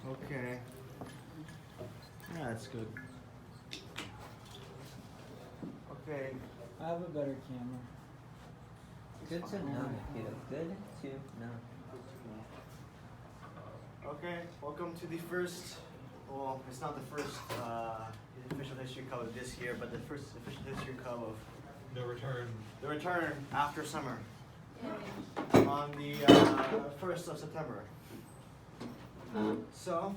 Okay. Yeah, that's good. Okay. I have a better camera. Good to know, Nikita. Good to know. Okay, welcome to the first, well, it's not the first official history club of this year, but the first official history club of the return after summer on the 1st of September. So,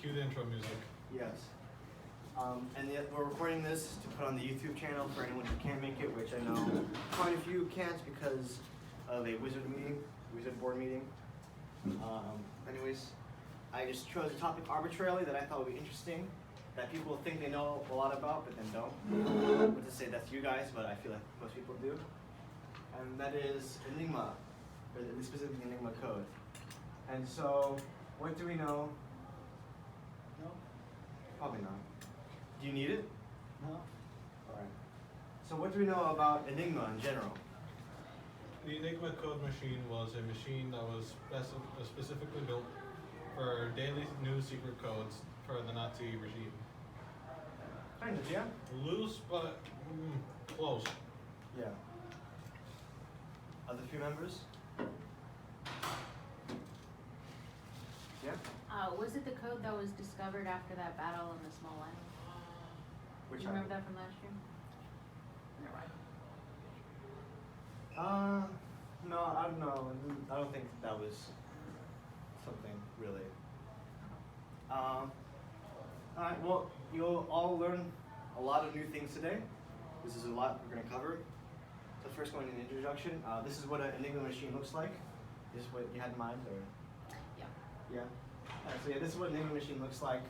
Cue the intro music. yes. And yet we're recording this to put on the YouTube channel for anyone who can't make it, which I know quite a few can't because of a wizard board meeting. Anyways, I just chose a topic arbitrarily that I thought would be interesting, that people think they know a lot about, but then don't. Not to say that's you guys, but I feel like most people do. And that is Enigma, or specifically Enigma code. And so, what do we know? No? Probably not. Do you need it? No? Alright. So what do we know about Enigma in general? The Enigma code machine was a machine that was specifically built for daily new secret codes for the Nazi regime. Kind of, yeah? Loose, but close. Yeah. Other few members? Yeah? Was it the code that was discovered after that battle on the small island? Which Do you remember that from last year? No, I don't know. I don't think that was something really. Alright, well, you'll all learn a lot of new things today. This is a lot we're going to cover. So first going in the introduction, this is what an Enigma machine looks like. Is this what you had in mind? Or? Yeah. Yeah? Alright, so yeah, this is what an Enigma machine looks like.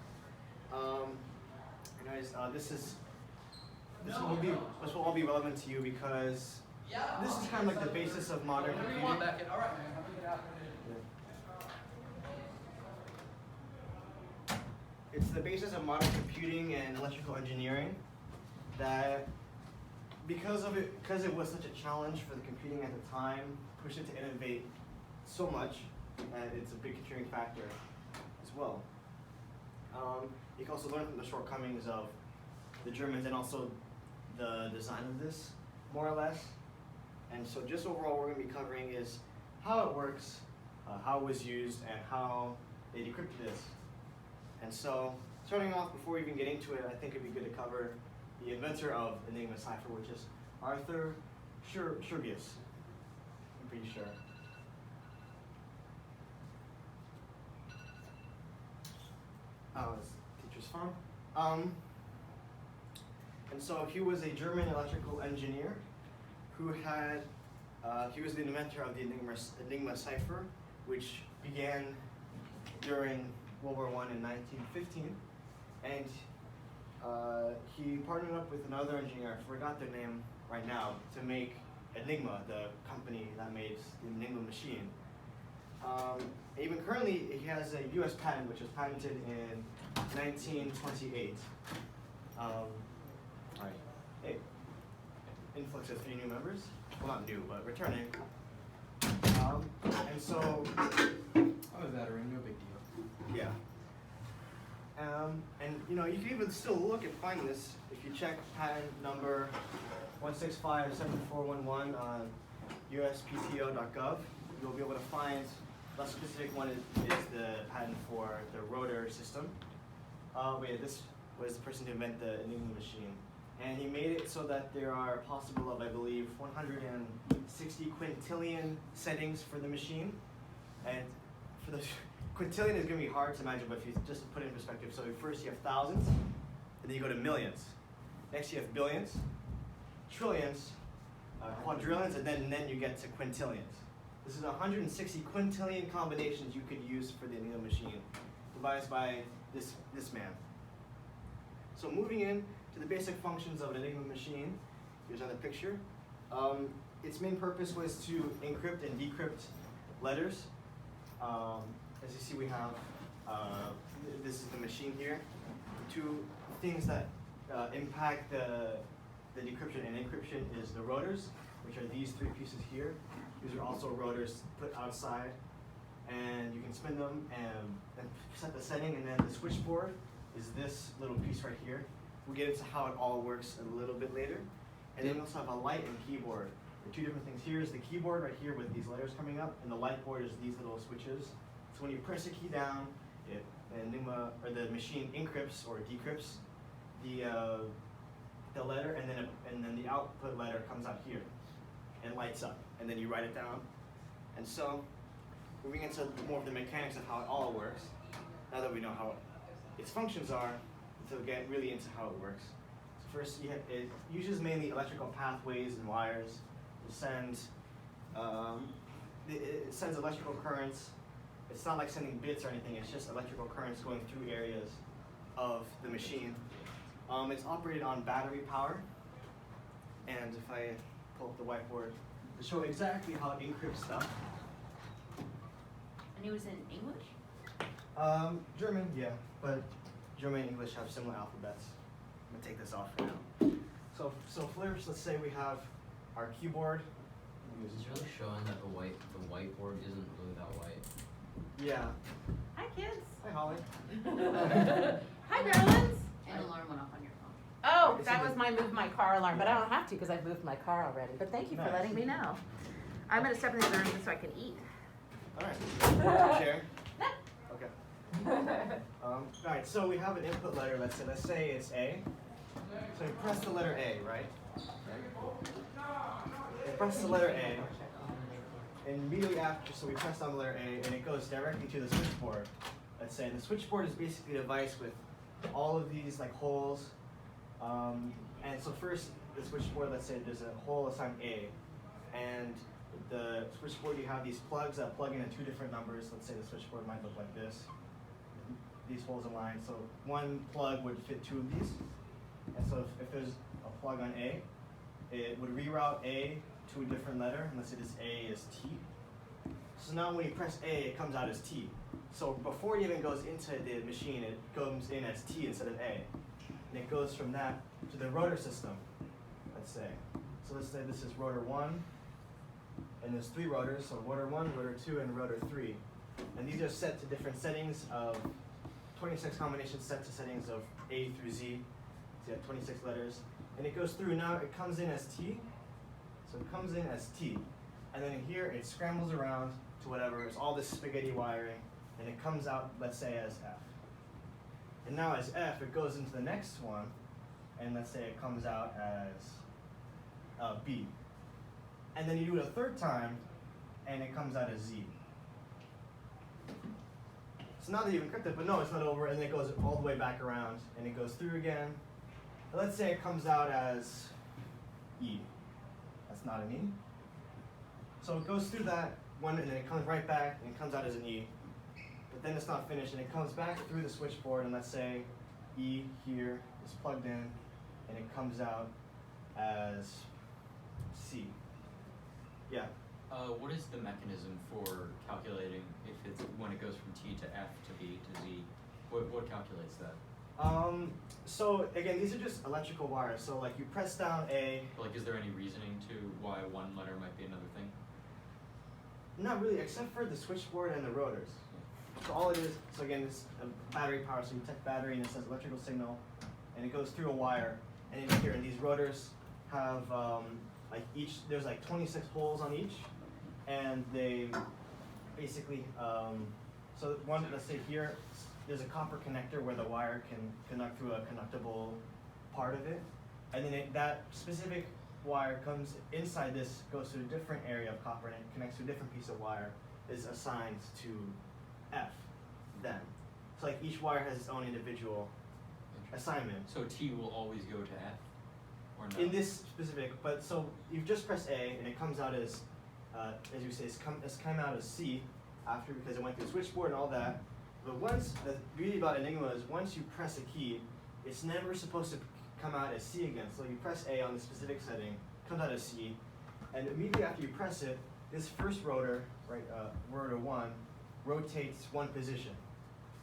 Anyways, this will all be relevant to you because this is kind of like the basis of modern computing. It's the basis of modern computing and electrical engineering. That because it was such a challenge for the computing at the time, pushed it to innovate so much, and it's a big contributing factor as well. You can also learn from the shortcomings of the Germans and also the design of this, more or less. And so just overall what we're going to be covering is how it works, how it was used, and how they decrypted this. And so, starting off, before we even get into it, I think it'd be good to cover the inventor of Enigma cipher, which is Arthur Scherbius. I'm pretty sure. Oh, it's teacher's phone. And so he was a German electrical engineer who had, he was the inventor of the Enigma cipher, which began during World War I in 1915. And he partnered up with another engineer, I forgot their name right now, to make Enigma, the company that made the Enigma machine. Even currently, he has a US patent, which was patented in 1928. Alright, hey, influx of 3 new members. Well, not new, but returning. And so, I'm a veteran, no big deal. yeah. And you know, you can even still look and find this if you check patent number 1657411 on uspto.gov. You'll be able to find the specific one is the patent for the rotor system. Wait, this was the person who invented the Enigma machine. And he made it so that there are possible of, I believe, 160 quintillion settings for the machine. And for the quintillion is going to be hard to imagine, but if you just to put it in perspective, so first you have thousands, and then you go to millions. Next you have billions, trillions, quadrillions, and then you get to quintillions. This is 160 quintillion combinations you could use for the Enigma machine, devised by this man. So moving in to the basic functions of an Enigma machine, here's another picture. Its main purpose was to encrypt and decrypt letters. As you see, we have, this is the machine here. The two things that impact the decryption and encryption is the rotors, which are these 3 pieces here. These are also rotors put outside, and you can spin them and set the setting, and then the switchboard is this little piece right here. We'll get into how it all works a little bit later. And then we also have a light and keyboard. There are two different things. Here is the keyboard right here with these letters coming up, and the light board is these little switches. So when you press a key down, the machine encrypts or decrypts the letter, and then the output letter comes out here and lights up, and then you write it down. And so, moving into more of the mechanics of how it all works, now that we know how its functions are, to get really into how it works. So first, it uses mainly electrical pathways and wires to send. It sends electrical currents. It's not like sending bits or anything. It's just electrical currents going through areas of the machine. It's operated on battery power. And if I pull up the whiteboard to show exactly how it encrypts stuff. And it was in English? German, yeah, but German and English have similar alphabets. I'm gonna take this off for now. So first, let's say we have our keyboard. Is this really showing that the whiteboard isn't really that white? Yeah. Hi, kids. Hi, Holly. Hi, darlings. An alarm went off on your phone. Oh, that was my move my car alarm, but I don't have to because I've moved my car already. But thank you for Nice. letting me know. I'm gonna step in the other room so I can eat. All right. Share. Okay. All right. So we have an input letter. Let's say it's A. So you press the letter A, right? You press the letter A. And immediately after, so we press down the letter A, and it goes directly to the switchboard. Let's say the switchboard is basically a device with all of these like holes. And so first, the switchboard, let's say there's a hole assigned A, and the switchboard you have these plugs that plug into two different numbers. Let's say the switchboard might look like this. These holes aligned. So one plug would fit two of these. And so if there's a plug on A, it would reroute A to a different letter. And let's say this A is T. So now when you press A, it comes out as T. So before it even goes into the machine, it comes in as T instead of A. And it goes from that to the rotor system, let's say. So let's say this is rotor 1, and there's 3 rotors, so rotor 1, rotor 2, and rotor 3. And these are set to different settings of 26 combinations set to settings of A through Z. So you have 26 letters. And it goes through, now it comes in as T. So it comes in as T. And then here it scrambles around to whatever, it's all this spaghetti wiring, and it comes out, let's say, as F. And now as F, it goes into the next one, and let's say it comes out as B. And then you do it a third time, and it comes out as Z. So now that you've encrypted, but no, it's not over, and then it goes all the way back around, and it goes through again. But let's say it comes out as E. That's not an E. So it goes through that one, and then it comes right back, and it comes out as an E. But then it's not finished, and it comes back through the switchboard, and let's say E here is plugged in, and it comes out as C. Yeah. What is the mechanism for calculating if it's when it goes from T to F to B to Z? What calculates that? So again, these are just electrical wires. So like you press down A. Like, is there any reasoning to why one letter might be another thing? Not really, except for the switchboard and the rotors. So all it is, so again, it's a battery power. So you take battery and it says electrical signal, and it goes through a wire. And in here, and these rotors have there's like 26 holes on each, and they basically so one, let's say here, there's a copper connector where the wire can connect through a conductible part of it, and then that specific wire comes inside this, goes to a different area of copper, and it connects to a different piece of wire, is assigned to F then. So like each wire has its own individual assignment. So T will always go to F, or no? In this specific, but so you've just pressed A, and it comes out as you say, it's come out as C after, because it went through the switchboard and all that. But the beauty about Enigma is once you press a key, it's never supposed to come out as C again. So you press A on the specific setting, comes out as C, and immediately after you press it, this first rotor, right, rotor 1, rotates one position.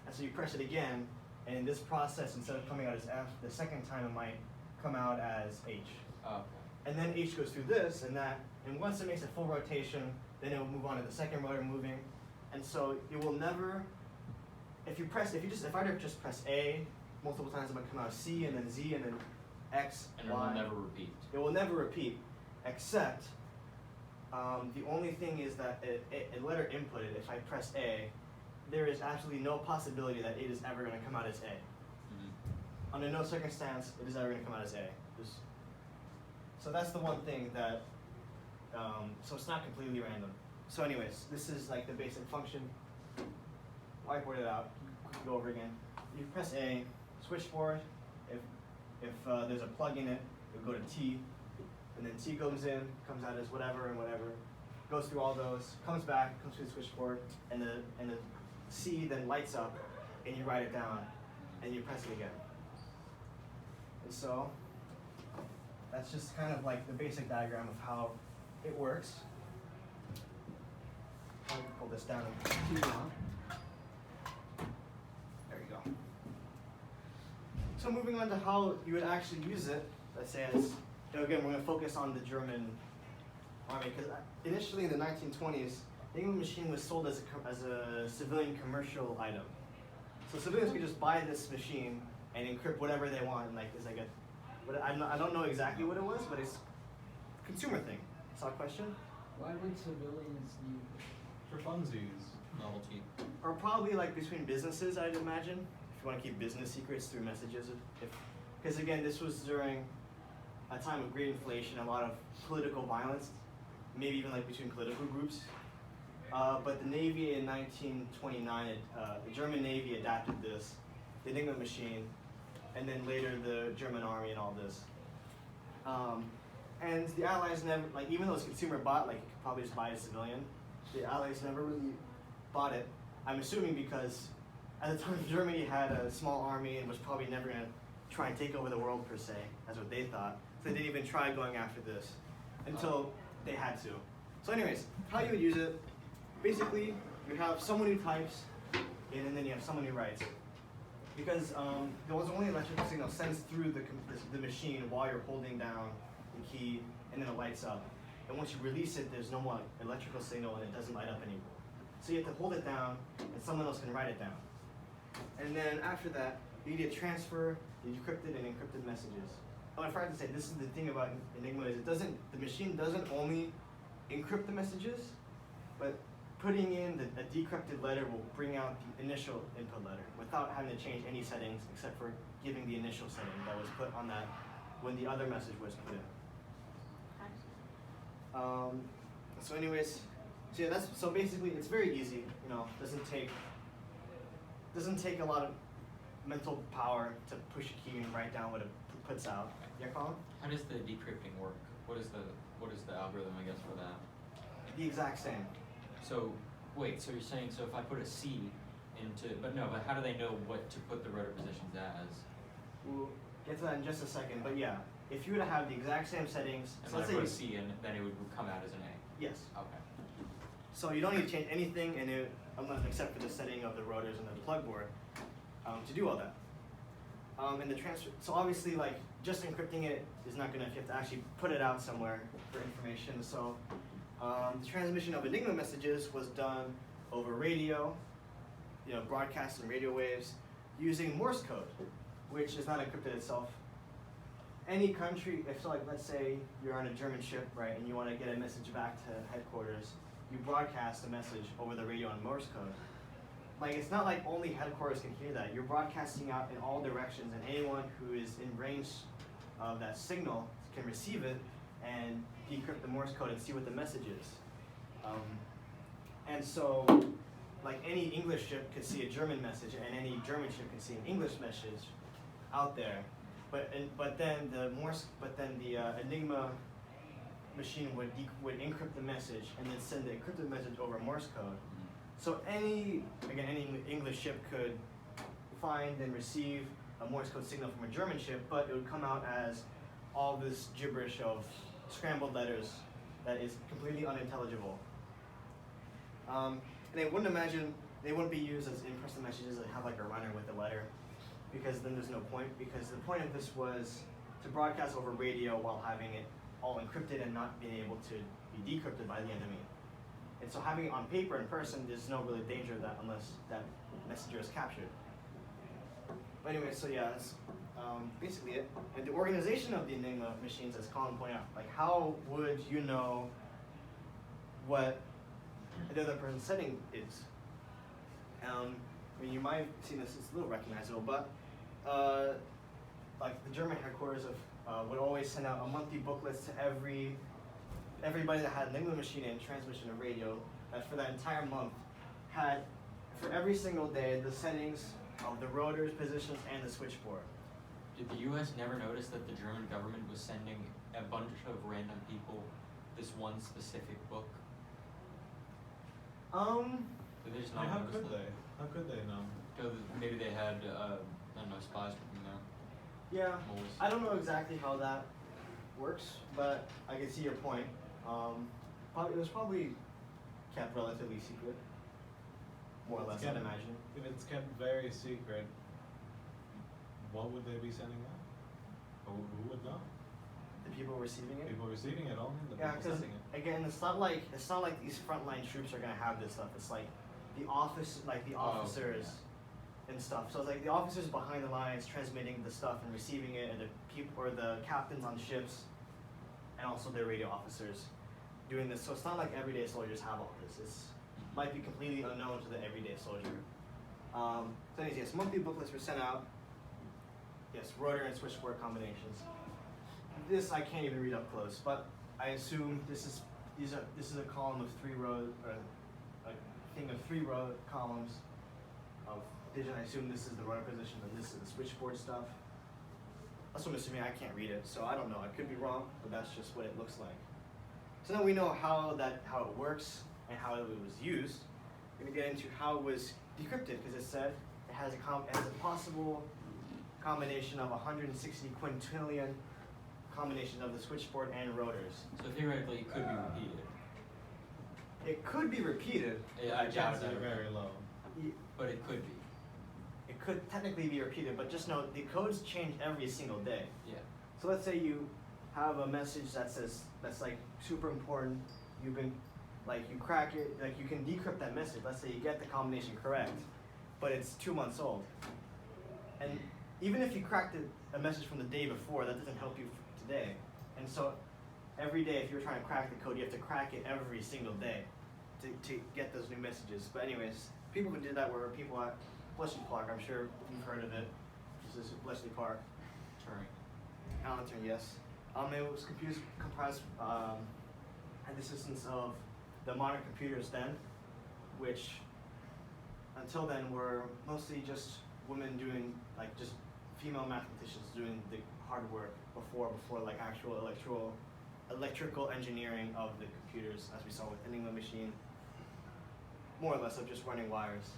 And so you press it again, and in this process, instead of coming out as F, the second time it might come out as H. Oh, okay. And then H goes through this and that, and once it makes a full rotation, then it will move on to the second rotor moving, And so it will never, if I just press A multiple times, I'm gonna come out C and then Z and then X, And it Y. will never repeat. It will never repeat, except the only thing is that a letter inputted, if I press A, there is absolutely no possibility that it is ever going to come out as A. Mm-hmm. Under no circumstance, it is ever going to come out as A. So that's the one thing that, so it's not completely random. So anyways, this is like the basic function. Whiteboard it out, go over again. You press A, switchboard, if there's a plug in it, it'll go to T, and then T goes in, comes out as whatever and whatever, goes through all those, comes back, comes through the switchboard, and the C then lights up, and you write it down, and you press it again. And so, that's just kind of like the basic diagram of how it works. I'll pull this down and there you go. So moving on to how you would actually use it, let's say as, again, we're going to focus on the German army, because initially in the 1920s, the Enigma machine was sold as a civilian commercial item. So civilians could just buy this machine and encrypt whatever they want, and like, it's like I don't know exactly what it was, but it's a consumer thing. Saw a question? Why would civilians need it? For funsies. Novelty. Or probably like between businesses, I'd imagine, if you want to keep business secrets through messages. Because again, this was during a time of great inflation, a lot of political violence, maybe even like between political groups. But the Navy in 1929, the German Navy adapted this, the Enigma machine, and then later the German army and all this. And the Allies never, like even though it's consumer bought, like you could probably just buy a civilian, the Allies never really bought it. I'm assuming because at the time Germany had a small army and was probably never going to try and take over the world per se, that's what they thought. So they didn't even try going after this until they had to. So anyways, how you would use it, basically you have someone who types and then you have someone who writes. Because there was only electrical signal sends through the machine while you're holding down the key and then it lights up. And once you release it, there's no more electrical signal and it doesn't light up anymore. So you have to hold it down and someone else can write it down. And then after that, you need to transfer the decrypted and encrypted messages. Oh, I forgot to say, this is the thing about Enigma is the machine doesn't only encrypt the messages, but putting in a decrypted letter will bring out the initial input letter without having to change any settings except for giving the initial setting that was put on that when the other message was put in. So anyways, so yeah, so basically it's very easy, doesn't take a lot of mental power to push a key and write down what it puts out. Yeah, Colin? How does the decrypting work? What is the algorithm, I guess, for that? The exact same. So, wait, so you're saying, so if I put a C but how do they know what to put the rotor positions as? We'll get to that in just a second, but yeah, if you were to have the exact same settings, And so when let's I say put a C in, then it would come out as an A. yes. Okay. So you don't need to change anything in it, except for the setting of the rotors and the plug board, to do all that. And the transfer. So obviously, like just encrypting it is not good enough. You have to actually put it out somewhere for information. So the transmission of Enigma messages was done over radio, broadcast and radio waves, using Morse code, which is not encrypted itself. Any country, let's say you're on a German ship, right, and you want to get a message back to headquarters, you broadcast a message over the radio on Morse code. Like, it's not like only headquarters can hear that. You're broadcasting out in all directions, and anyone who is in range of that signal can receive it and decrypt the Morse code and see what the message is. And so, like any English ship could see a German message, and any German ship can see an English message out there. But then the Enigma machine would encrypt the message and then send the encrypted message over Morse code. So any English ship could find and receive a Morse code signal from a German ship, but it would come out as all this gibberish of scrambled letters that is completely unintelligible. And they wouldn't be used as in-person messages that have like a runner with a letter, because then there's no point, because the point of this was to broadcast over radio while having it all encrypted and not being able to be decrypted by the enemy. And so having it on paper in person, there's no really danger of that unless that messenger is captured. But anyway, so yeah, that's basically it. And the organization of the Enigma machines, as Colin pointed out, like how would you know what the other person's setting is? I mean, you might have seen this; it's a little recognizable, but like the German headquarters of would always send out a monthly booklets to everybody that had an Enigma machine and transmission of radio. That for that entire month had, for every single day, the settings of the rotors, positions, and the switchboard. Did the U.S. never notice that the German government was sending a bunch of random people this one specific book? Did they just not How notice could that? they? How could they know? Because maybe they had, I don't know, spies working there. Yeah, Always. I don't know exactly how that works, but I can see your point. It was probably kept relatively secret, more or less, I'd imagine. If it's kept very secret, what would they be sending out? Who would know? The people receiving it. People receiving it only, the Yeah, people because sending it. again, it's not like these frontline troops are gonna have this stuff. It's like the officers and stuff. So it's like the officers behind the lines transmitting the stuff and receiving it, and the people or the captains on ships, and also their radio officers doing this. So it's not like everyday soldiers have all this. It's might be completely unknown to the everyday soldier. So anyways, yes, monthly booklets were sent out. Yes, rotor and switchboard combinations. This I can't even read up close, but I assume this is a column of 3 rows, or a thing of 3 row columns of digit. I assume this is the rotor position and this is the switchboard stuff. That's what I'm assuming. I can't read it, so I don't know. I could be wrong, but that's just what it looks like. So now we know how it works and how it was used. We're gonna get into how it was decrypted, because it said it has a possible combination of 160 quintillion combination of the switchboard and rotors. So theoretically, it could be repeated. It could be repeated. Yeah, I doubt Chances that. are very low. But it could be. It could technically be repeated, but just know the codes change every single day. Yeah. So let's say you have a message that's like super important. You've been like you crack it, like you can decrypt that message. Let's say you get the combination correct, but it's 2 months old. And even if you cracked a message from the day before, that doesn't help you for today. And so every day, if you're trying to crack the code, you have to crack it every single day to get those new messages. But anyways, people who did that were people at Bletchley Park. I'm sure you've heard of it. This is Bletchley Park. Turing. Alan Turing, yes. It was comprised, had the assistance of the modern computers then, which until then were mostly just women doing, like just female mathematicians doing the hard work before like actual electrical engineering of the computers, as we saw with Enigma Machine, more or less of just running wires.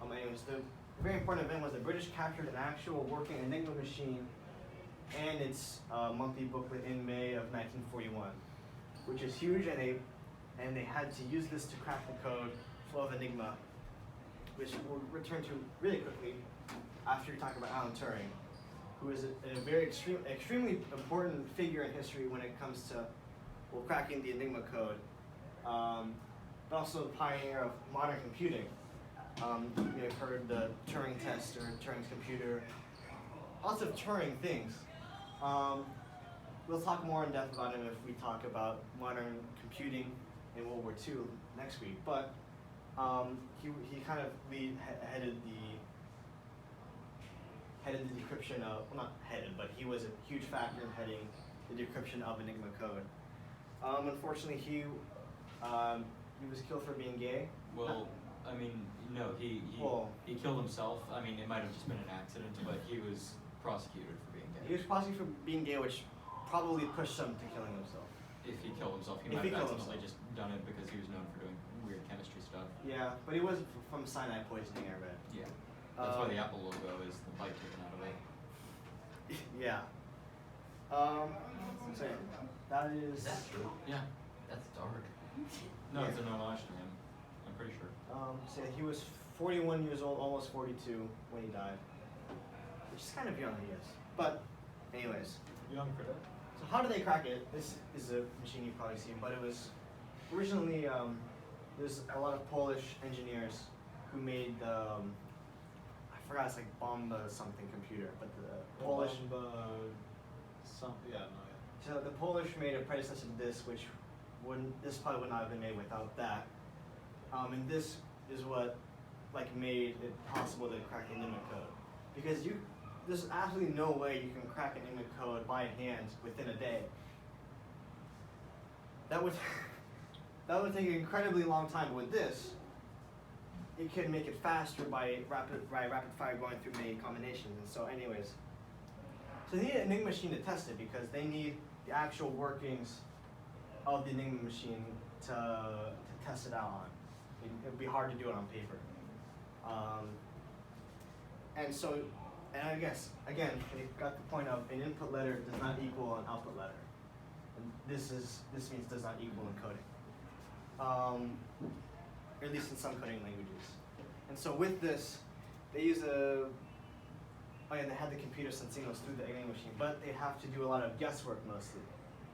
Anyways, the very important event was the British captured an actual working Enigma Machine and its monthly booklet in May of 1941, which is huge, and they had to use this to crack the code flow of Enigma, which we'll return to really quickly after you talk about Alan Turing, who is a very extremely important figure in history when it comes to cracking the Enigma code, but also the pioneer of modern computing. You may have heard the Turing test or Turing's computer, lots of Turing things. We'll talk more in depth about him if we talk about modern computing in World War II next week. But he kind of headed the decryption of, well, not headed, but he was a huge factor in heading the decryption of Enigma code. Unfortunately, he was killed for being gay. Well, I mean, no, he killed himself. I mean, it might have just been an accident, but he was prosecuted for being He gay. was prosecuted for being gay, which probably pushed him to killing himself. If he killed himself, he If might he have killed accidentally just done it because he was known for doing weird chemistry stuff. Yeah, but he was from cyanide poisoning, I read. Yeah. That's why the Apple logo is the bite taken out of it. Yeah. So yeah, that is. Is that true? Yeah. That's dark. No, Yeah. it's an homage to him. I'm pretty sure. So yeah, he was 41 years old, almost 42 when he died, which is kind of young, I guess. But, anyways, Young for that. so how do they crack it? This is a machine you've probably seen, but it was originally there's a lot of Polish engineers who made the, I forgot, it's like Bomba something computer, but the Polish. So the Polish made a predecessor to this, which this probably would not have been made without that. And this is what like made it possible to crack Enigma code, because there's absolutely no way you can crack Enigma code by hand within a day. That would take an incredibly long time. But with this, it can make it faster by rapid fire going through many combinations. And so, anyways, so they need an Enigma machine to test it because they need the actual workings of the Enigma machine to test it out on. It would be hard to do it on paper. And I guess, again, it got the point of an input letter does not equal an output letter. And this means does not equal encoding. Or at least in some coding languages. And so with this, they use they had the computer send signals through the Enigma machine, but they have to do a lot of guesswork mostly.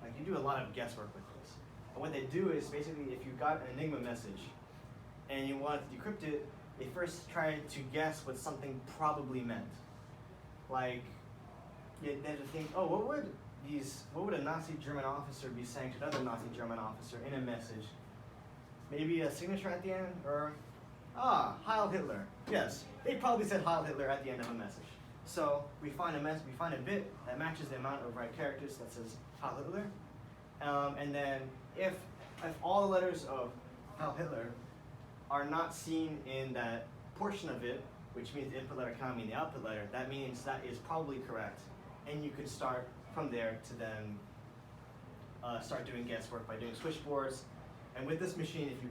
Like you do a lot of guesswork with this. And what they do is basically if you got an Enigma message and you wanted to decrypt it, they first try to guess what something probably meant. Like, they had to think, oh, what would a Nazi German officer be saying to another Nazi German officer in a message? Maybe a signature at the end, or, Heil Hitler. Yes, they probably said Heil Hitler at the end of a message. So we find a bit that matches the amount of right characters that says Heil Hitler. And then if all the letters of Heil Hitler are not seen in that portion of it, which means the input letter cannot mean the output letter, that means that is probably correct. And you could start from there to then start doing guesswork by doing switchboards. And with this machine, if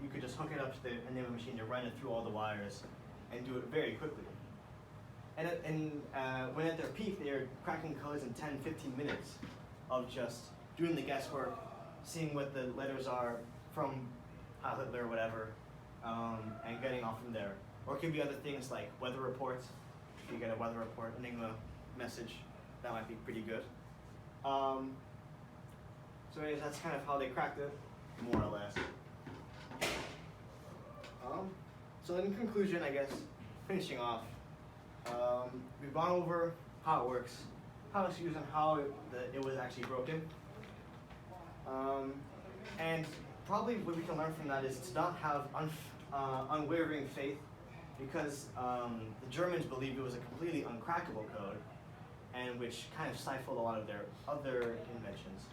you could just hook it up to the Enigma machine to run it through all the wires and do it very quickly. And when at their peak, they are cracking codes in 10, 15 minutes of just doing the guesswork, seeing what the letters are from Heil Hitler or whatever, and getting off from there. Or it could be other things like weather reports. If you get a weather report, Enigma message, that might be pretty good. So anyways, that's kind of how they cracked it, more or less. So in conclusion, I guess, finishing off, we've gone over how it works, how it's used, and how it was actually broken. And probably what we can learn from that is to not have unwavering faith, because the Germans believed it was a completely uncrackable code, and which kind of stifled a lot of their other inventions,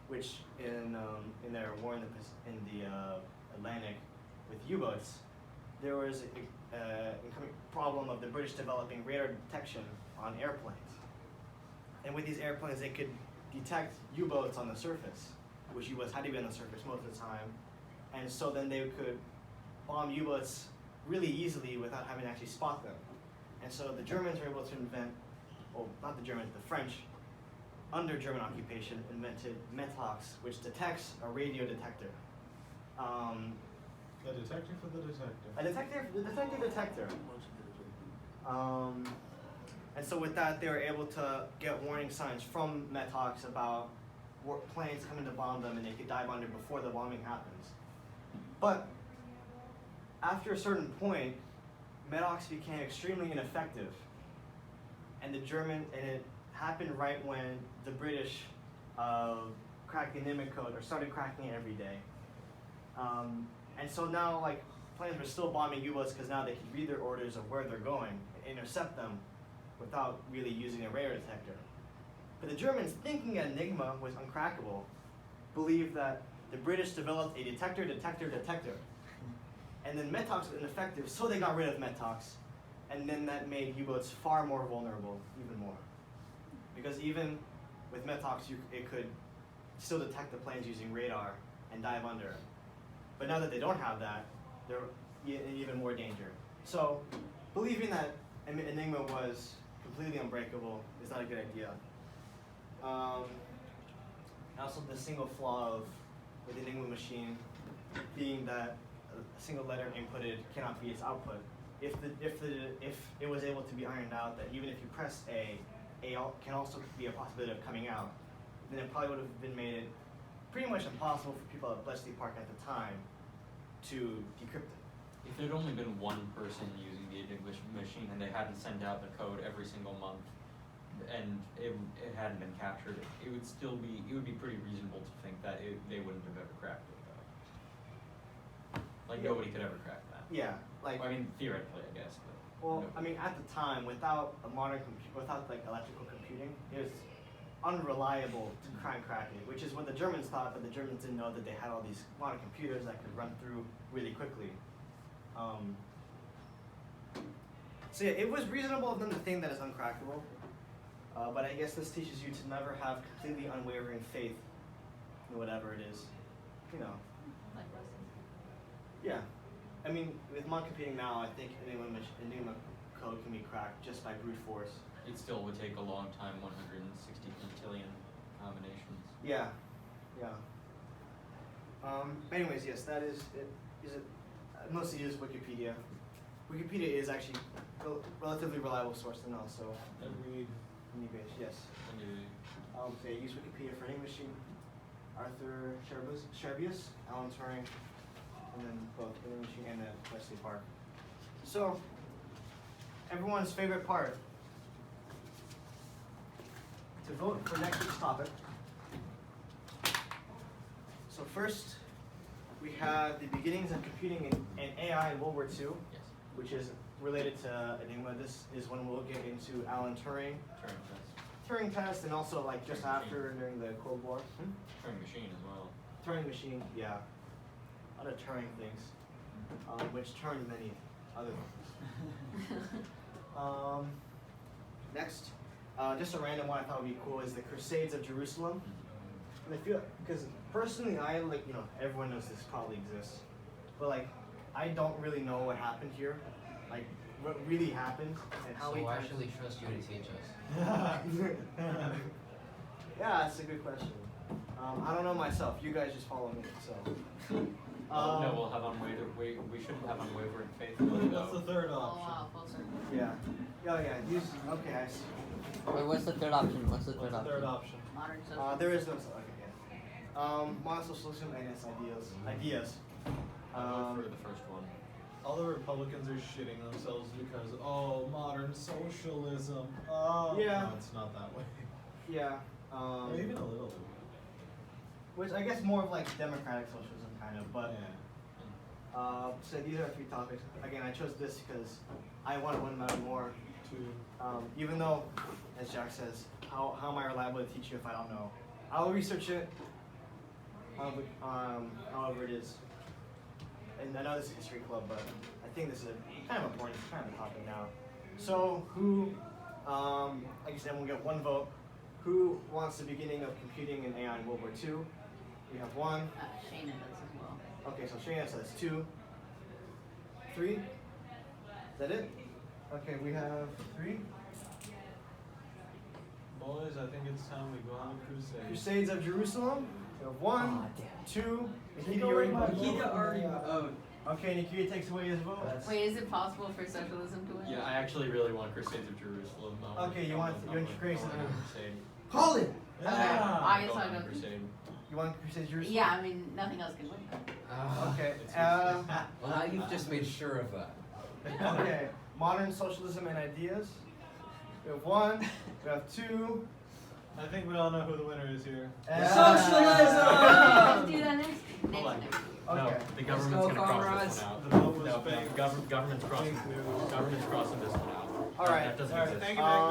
which in their war in the Atlantic with U-boats, there was a incoming problem of the British developing radar detection on airplanes. And with these airplanes, they could detect U-boats on the surface, which U-boats had to be on the surface most of the time. And so then they could bomb U-boats really easily without having to actually spot them. And so the Germans were able to invent, well, not the Germans, the French, under German occupation, invented Metox, which detects a radio detector. The detector for the detector. A detector. And so with that, they were able to get warning signs from Metox about planes coming to bomb them, and they could dive under before the bombing happens. But after a certain point, Metox became extremely ineffective, and it happened right when the British cracked the Enigma code, or started cracking it every day. And so now, like, planes were still bombing U-boats because now they could read their orders of where they're going and intercept them without really using a radar detector. But the Germans, thinking that Enigma was uncrackable, believed that the British developed a detector. And then Metox was ineffective, so they got rid of Metox. And then that made U-boats far more vulnerable, even more. Because even with Metox, it could still detect the planes using radar and dive under. But now that they don't have that, they're in even more danger. So believing that Enigma was completely unbreakable is not a good idea. Also, the single flaw with the Enigma machine being that a single letter inputted cannot be its output. If it was able to be ironed out that even if you press A can also be a possibility of coming out, then it probably would have been made it pretty much impossible for people at Bletchley Park at the time to decrypt it. If there'd only been one person using the Enigma machine and they hadn't sent out the code every single month, and it hadn't been captured, it would be pretty reasonable to think that they wouldn't have ever cracked it though. Like Yeah. nobody could ever crack that. Yeah, like I mean, theoretically, I guess. But well, nobody. I mean, at the time, without a modern without like electrical computing, it was unreliable to try and crack it, which is what the Germans thought, but the Germans didn't know that they had all these modern computers that could run through really quickly. So yeah, it was reasonable of them to think that it's uncrackable, but I guess this teaches you to never have completely unwavering faith in whatever it is, you know. Like Russian. Yeah, I mean, with modern computing now, I think Enigma code can be cracked just by brute force. It still would take a long time, 160 quintillion combinations. Yeah, yeah. Anyways, yes, that is it. Is it? I mostly use Wikipedia. Wikipedia is actually a relatively reliable source to know. So, Agreed. anyways, yes. When you So I use Wikipedia for Enigma Machine, Arthur Scherbius, Alan Turing, and then both Enigma Machine and then Wesley Park. So, everyone's favorite part. To vote for next week's topic. So first, we have the beginnings of computing and AI in World War II, yes, which is related to Enigma. This is when we'll get into Alan Turing, Turing test, Turing test, and also like just after during the Cold War. Turing machine as well. Turing machine, yeah. A lot of Turing things, which turned many other things. Next, just a random one I thought would be cool is the Crusades of Jerusalem. And I feel, because personally I like, everyone knows this probably exists, but like, I don't really know what happened here, like what really happened and how So we why times- should we trust you to teach us? Yeah, that's a good question. I don't know myself. You guys just follow me. So. No, we'll have we shouldn't have unwavering faith. That's the third Oh option. wow, full circle. Yeah. Oh yeah. Okay, I see. Wait, what's the third option? What's the What's third the third option? option? Modern social. There is no. Okay, yeah. Modern socialism and its ideas. I'll vote for the first one. All the Republicans are shitting themselves because, oh, modern socialism. Oh, Yeah. No, it's not that way. Yeah. Or even a little bit. Which I guess more of like democratic socialism kind of, but. Yeah. So these are 3 topics. Again, I chose this because I want to learn about it more. Even though, as Jack says, how am I reliable to teach you if I don't know? I'll research it. However it is. And I know this is history club, but I think this is kind of important. It's kind of a topic now. So who? Like I said, we'll get 1 vote. Who wants the beginning of computing and AI in World War II? We have 1. Shayna does as well. Okay, so Shayna says 2. 3? Is that it? Okay, we have 3. Boys, I think it's time we go on a crusade. Crusades of Jerusalem. We have 1, Aw, damn. 2. Nikita Nikita already already voted. voted. Okay, Nikita takes away his vote. Wait, is it possible for socialism to win? Yeah, I actually really want Crusades of Jerusalem. Okay, you want Crusades of Jerusalem? Crusade. Call it! Okay, I guess Go I'll on go. Crusade. You want Crusades of Jerusalem? Yeah, I mean, nothing else can win. Okay. It's- Well, now you've just made sure of that. Okay. Modern socialism and ideas. We have 1. We have 2. I think we all know who the winner is here. Socialism! Do that next. Hold on. Next. No, Okay. the Let's government's go, gonna cross comrades. this one out. The vote was No, fake. government's crossing. Fake news. Government's crossing this one out. All right. That doesn't All right. exist. Thank you very much.